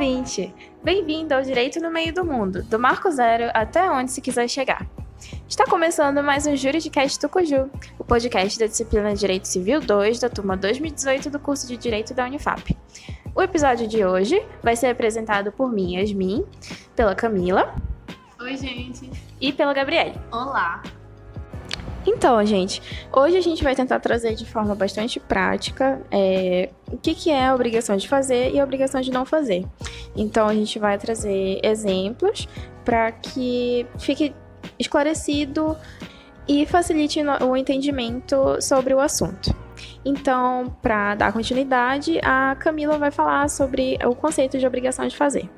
ouvinte! Bem-vindo ao Direito no Meio do Mundo, do Marco Zero até onde se quiser chegar. Está começando mais um Juridicast Tucuju, o podcast da disciplina Direito Civil 2 da turma 2018 do curso de Direito da Unifap. O episódio de hoje vai ser apresentado por mim, Yasmin, pela Camila. Oi, gente! E pela Gabriele. Olá! Então, gente, hoje a gente vai tentar trazer de forma bastante prática o que é a obrigação de fazer e a obrigação de não fazer. Então, a gente vai trazer exemplos para que fique esclarecido e facilite o entendimento sobre o assunto. Então, para dar continuidade, a Camila vai falar sobre o conceito de obrigação de fazer.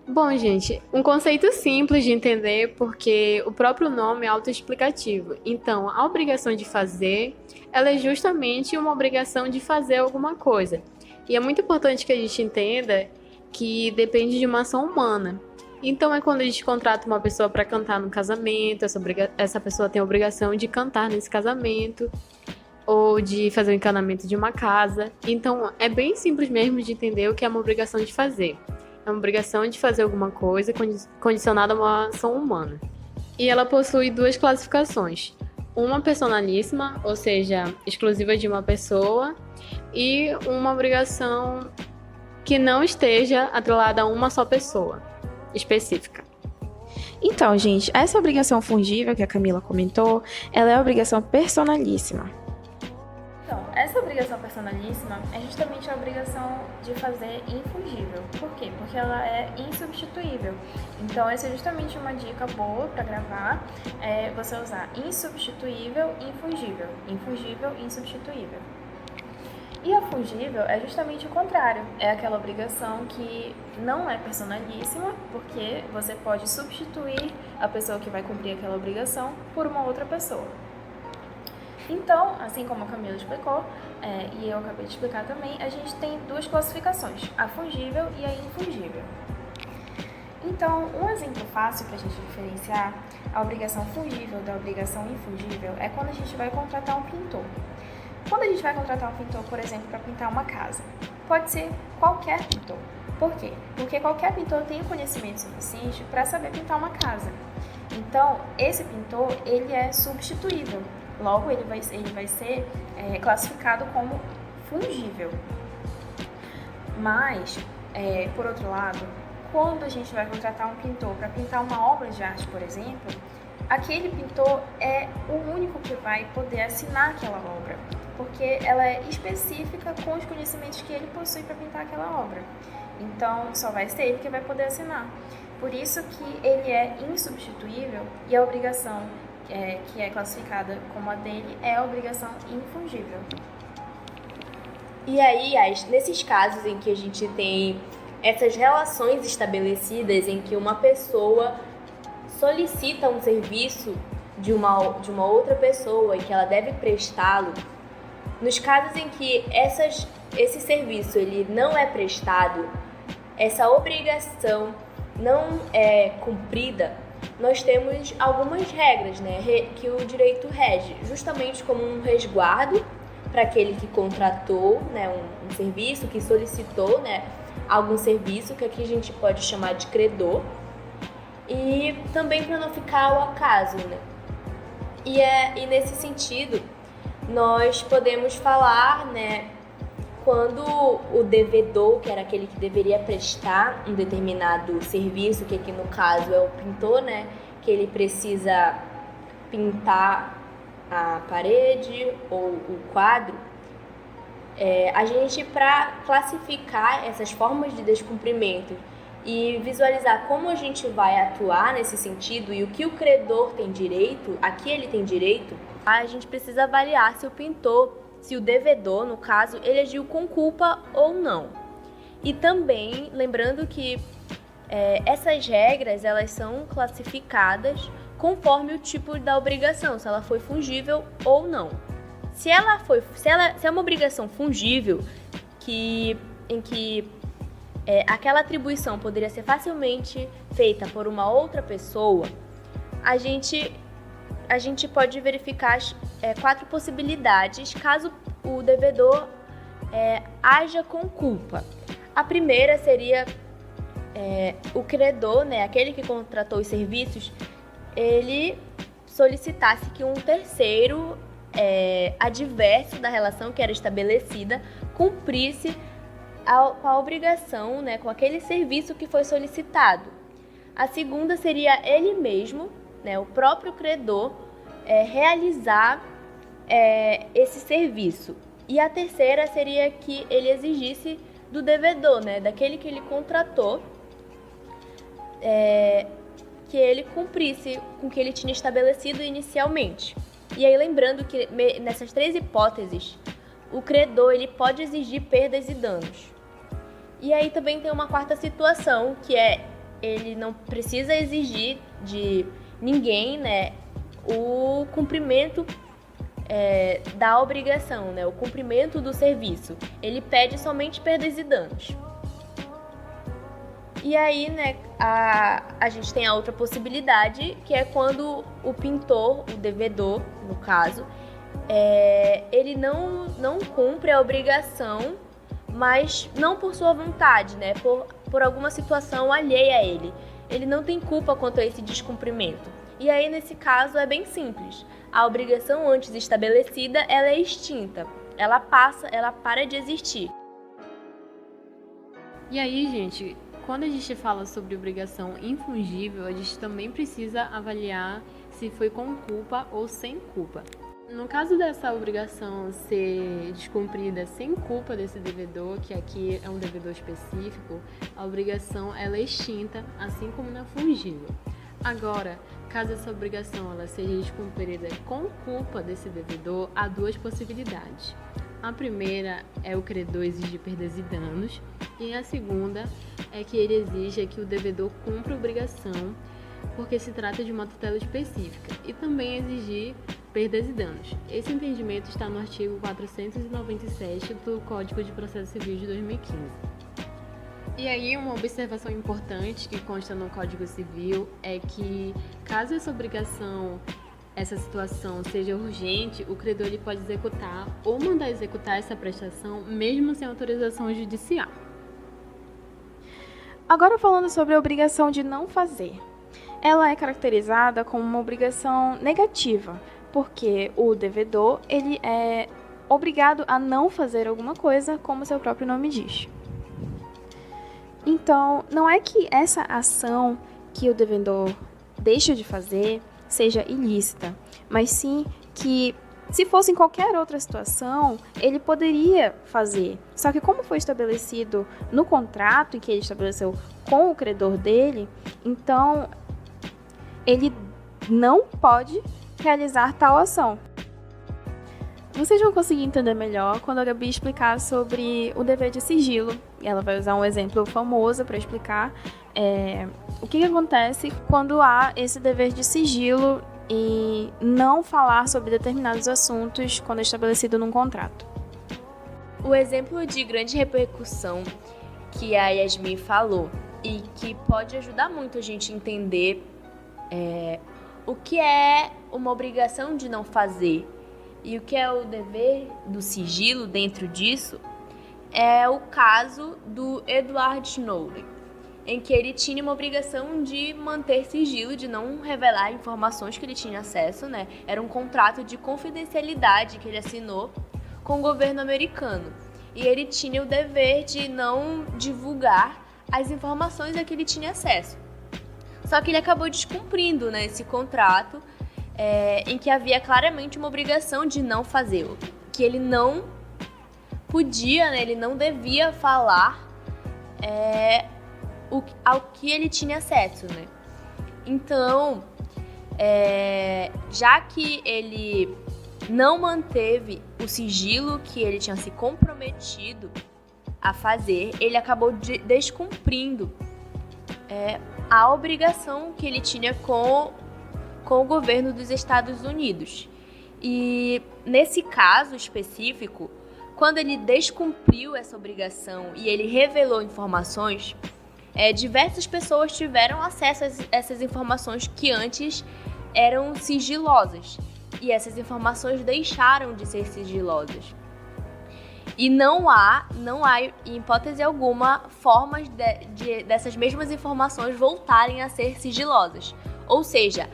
Bom, gente, um conceito simples de entender porque o próprio nome é autoexplicativo. Então, a obrigação de fazer, ela é justamente uma obrigação de fazer alguma coisa. E é muito importante que a gente entenda que depende de uma ação humana. Então, é quando a gente contrata uma pessoa para cantar no casamento, essa pessoa tem a obrigação de cantar nesse casamento, ou de fazer o encanamento de uma casa. Então, é bem simples mesmo de entender o que é uma obrigação de fazer. É uma obrigação de fazer alguma coisa condicionada a uma ação humana. E ela possui duas classificações. Uma personalíssima, ou seja, exclusiva de uma pessoa, e uma obrigação que não esteja atrelada a uma só pessoa específica. Então, gente, essa obrigação fungível que a Camila comentou, ela é a obrigação personalíssima. Então, essa obrigação personalíssima é justamente a obrigação de fazer infungível. Por quê? Porque ela é insubstituível. Então, essa é justamente uma dica boa para gravar, você usar insubstituível e infungível. Infungível e insubstituível. E a fungível é justamente o contrário. É aquela obrigação que não é personalíssima, porque você pode substituir a pessoa que vai cumprir aquela obrigação por uma outra pessoa. Então, assim como a Camila explicou, e eu acabei de explicar também, a gente tem duas classificações, a fungível e a infungível. Então, um exemplo fácil para a gente diferenciar a obrigação fungível da obrigação infungível é quando a gente vai contratar um pintor. Quando a gente vai contratar um pintor, por exemplo, para pintar uma casa, pode ser qualquer pintor. Por quê? Porque qualquer pintor tem o conhecimento suficiente para saber pintar uma casa. Então, esse pintor, ele é substituível. Logo, ele vai ser classificado como fungível. Mas, por outro lado, quando a gente vai contratar um pintor para pintar uma obra de arte, por exemplo, aquele pintor é o único que vai poder assinar aquela obra, porque ela é específica com os conhecimentos que ele possui para pintar aquela obra. Então, só vai ser ele que vai poder assinar. Por isso que ele é insubstituível e a obrigação que é classificada como a dele é a obrigação infungível. E aí, nesses casos em que a gente tem essas relações estabelecidas em que uma pessoa solicita um serviço de uma outra pessoa e que ela deve prestá-lo, nos casos em que esse serviço ele não é prestado, essa obrigação não é cumprida, nós temos algumas regras, né, que o direito rege, justamente como um resguardo para aquele que contratou, né, um serviço, que solicitou, né, algum serviço, que aqui a gente pode chamar de credor, e também para não ficar ao acaso, né. E nesse sentido, nós podemos falar, né, quando o devedor, que era aquele que deveria prestar um determinado serviço, que aqui no caso é o pintor, né, que ele precisa pintar a parede ou o quadro, a gente, para classificar essas formas de descumprimento e visualizar como a gente vai atuar nesse sentido e o que o credor tem direito, a que ele tem direito, a gente precisa avaliar se o pintor, se o devedor, no caso, ele agiu com culpa ou não. E também, lembrando que essas regras, elas são classificadas conforme o tipo da obrigação, se ela foi fungível ou não. Se é uma obrigação fungível, em que aquela atribuição poderia ser facilmente feita por uma outra pessoa, a gente pode verificar 4 possibilidades caso o devedor haja com culpa. A primeira seria o credor, né, aquele que contratou os serviços, ele solicitasse que um terceiro adverso da relação que era estabelecida cumprisse com a obrigação, né, com aquele serviço que foi solicitado. A segunda seria ele mesmo, né, o próprio credor, realizar esse serviço. E a terceira seria que ele exigisse do devedor, né, daquele que ele contratou, que ele cumprisse com o que ele tinha estabelecido inicialmente. E aí lembrando que nessas 3 hipóteses, o credor ele pode exigir perdas e danos. E aí também tem uma quarta situação, que ele não precisa exigir de ninguém, né, o cumprimento da obrigação, né, o cumprimento do serviço. Ele pede somente perdas e danos. E aí, né, a gente tem a outra possibilidade, que é quando o pintor, o devedor, no caso, ele não cumpre a obrigação, mas não por sua vontade, né, por alguma situação alheia a ele. Ele não tem culpa quanto a esse descumprimento. E aí, nesse caso, é bem simples. A obrigação antes estabelecida, ela é extinta. Ela para de existir. E aí, gente, quando a gente fala sobre obrigação infungível, a gente também precisa avaliar se foi com culpa ou sem culpa. No caso dessa obrigação ser descumprida sem culpa desse devedor, que aqui é um devedor específico, a obrigação ela é extinta, assim como na fungível. Agora, caso essa obrigação ela seja descumprida com culpa desse devedor, há 2 possibilidades. A primeira é o credor exigir perdas e danos, e a segunda é que ele exija que o devedor cumpra a obrigação, porque se trata de uma tutela específica, e também exigir perdas e danos. Esse entendimento está no artigo 497 do Código de Processo Civil de 2015. E aí, uma observação importante que consta no Código Civil é que, caso essa situação seja urgente, o credor ele pode executar ou mandar executar essa prestação mesmo sem autorização judicial. Agora falando sobre a obrigação de não fazer. Ela é caracterizada como uma obrigação negativa, porque o devedor ele é obrigado a não fazer alguma coisa, como seu próprio nome diz. Então, não é que essa ação que o devedor deixa de fazer seja ilícita, mas sim que, se fosse em qualquer outra situação, ele poderia fazer. Só que como foi estabelecido no contrato que ele estabeleceu com o credor dele, então ele não pode realizar tal ação. Vocês vão conseguir entender melhor quando a Gabi explicar sobre o dever de sigilo. Ela vai usar um exemplo famoso para explicar o que acontece quando há esse dever de sigilo e não falar sobre determinados assuntos quando é estabelecido num contrato. O exemplo de grande repercussão que a Yasmin falou e que pode ajudar muito a gente a entender o que é uma obrigação de não fazer e o que é o dever do sigilo dentro disso, é o caso do Edward Snowden, em que ele tinha uma obrigação de manter sigilo, de não revelar informações que ele tinha acesso, né? Era um contrato de confidencialidade que ele assinou com o governo americano. E ele tinha o dever de não divulgar as informações a que ele tinha acesso. Só que ele acabou descumprindo, né, esse contrato, em que havia claramente uma obrigação de não fazê-lo. Que ele não podia, né, ele não devia falar ao que ele tinha acesso, né? Então, já que ele não manteve o sigilo que ele tinha se comprometido a fazer, ele acabou descumprindo a obrigação que ele tinha com o governo dos Estados Unidos. E nesse caso específico, quando ele descumpriu essa obrigação e ele revelou informações, diversas pessoas tiveram acesso a essas informações que antes eram sigilosas. E essas informações deixaram de ser sigilosas. E não há, em hipótese alguma, formas dessas mesmas informações voltarem a ser sigilosas. Ou seja,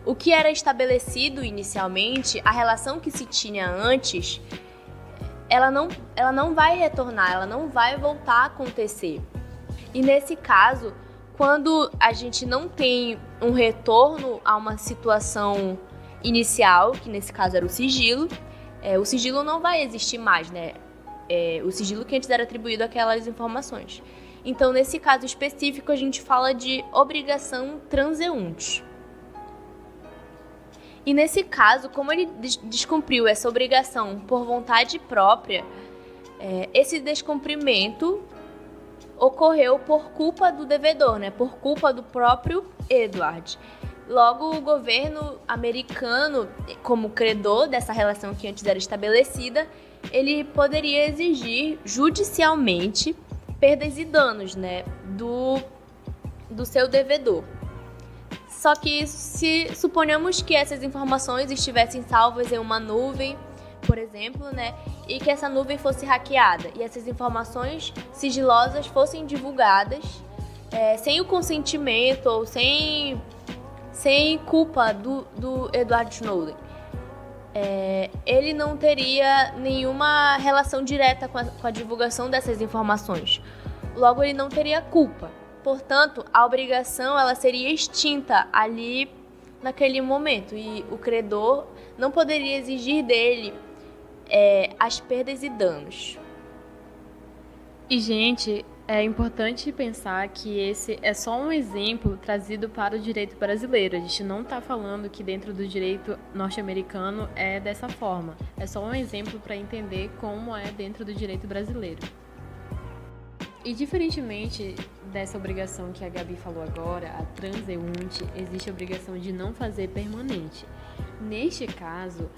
o que era estabelecido inicialmente, a relação que se tinha antes, ela não vai retornar, ela não vai voltar a acontecer. E nesse caso, quando a gente não tem um retorno a uma situação inicial, que nesse caso era o sigilo não vai existir mais, né? O sigilo que antes era atribuído àquelas informações. Então, nesse caso específico, a gente fala de obrigação transeunte. E nesse caso, como ele descumpriu essa obrigação por vontade própria, esse descumprimento ocorreu por culpa do devedor, né? Por culpa do próprio Edward. Logo, o governo americano, como credor dessa relação que antes era estabelecida, ele poderia exigir judicialmente perdas e danos, né, do seu devedor. Só que se suponhamos que essas informações estivessem salvas em uma nuvem, por exemplo, né, e que essa nuvem fosse hackeada e essas informações sigilosas fossem divulgadas sem o consentimento ou sem culpa do Edward Snowden, ele não teria nenhuma relação direta com a divulgação dessas informações. Logo, ele não teria culpa. Portanto, a obrigação ela seria extinta ali naquele momento e o credor não poderia exigir dele as perdas e danos. E, gente, é importante pensar que esse é só um exemplo trazido para o direito brasileiro. A gente não está falando que dentro do direito norte-americano é dessa forma. É só um exemplo para entender como é dentro do direito brasileiro. E diferentemente dessa obrigação que a Gabi falou agora, a transeunte, existe a obrigação de não fazer permanente. Neste caso,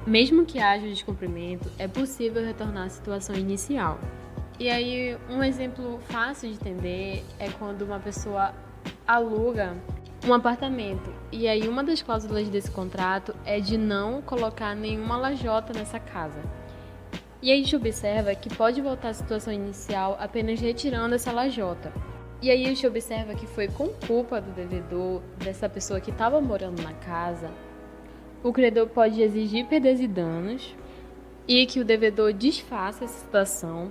mesmo que haja o descumprimento, é possível retornar à situação inicial. E aí, um exemplo fácil de entender é quando uma pessoa aluga um apartamento. E aí, uma das cláusulas desse contrato é de não colocar nenhuma lajota nessa casa. E aí, a gente observa que pode voltar à situação inicial apenas retirando essa lajota. E aí, a gente observa que foi com culpa do devedor, dessa pessoa que estava morando na casa, o credor pode exigir perdas e danos e que o devedor desfaça essa situação,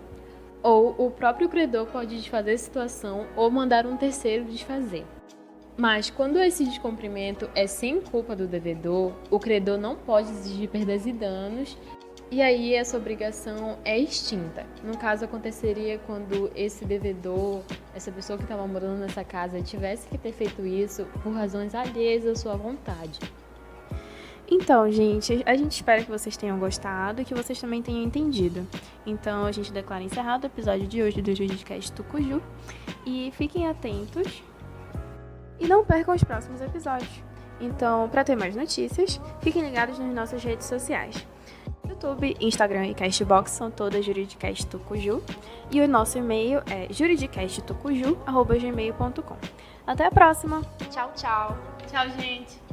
ou o próprio credor pode desfazer a situação ou mandar um terceiro desfazer. Mas quando esse descumprimento é sem culpa do devedor, o credor não pode exigir perdas e danos e aí essa obrigação é extinta. No caso, aconteceria quando esse devedor, essa pessoa que estava morando nessa casa, tivesse que ter feito isso por razões alheias à sua vontade. Então, gente, a gente espera que vocês tenham gostado e que vocês também tenham entendido. Então, a gente declara encerrado o episódio de hoje do Juridicast Tucuju. E fiquem atentos e não percam os próximos episódios. Então, para ter mais notícias, fiquem ligados nas nossas redes sociais. YouTube, Instagram e Castbox são todas Juridicast Tucuju. E o nosso e-mail é juridicasttucuju@gmail.com. Até a próxima! Tchau, tchau! Tchau, gente!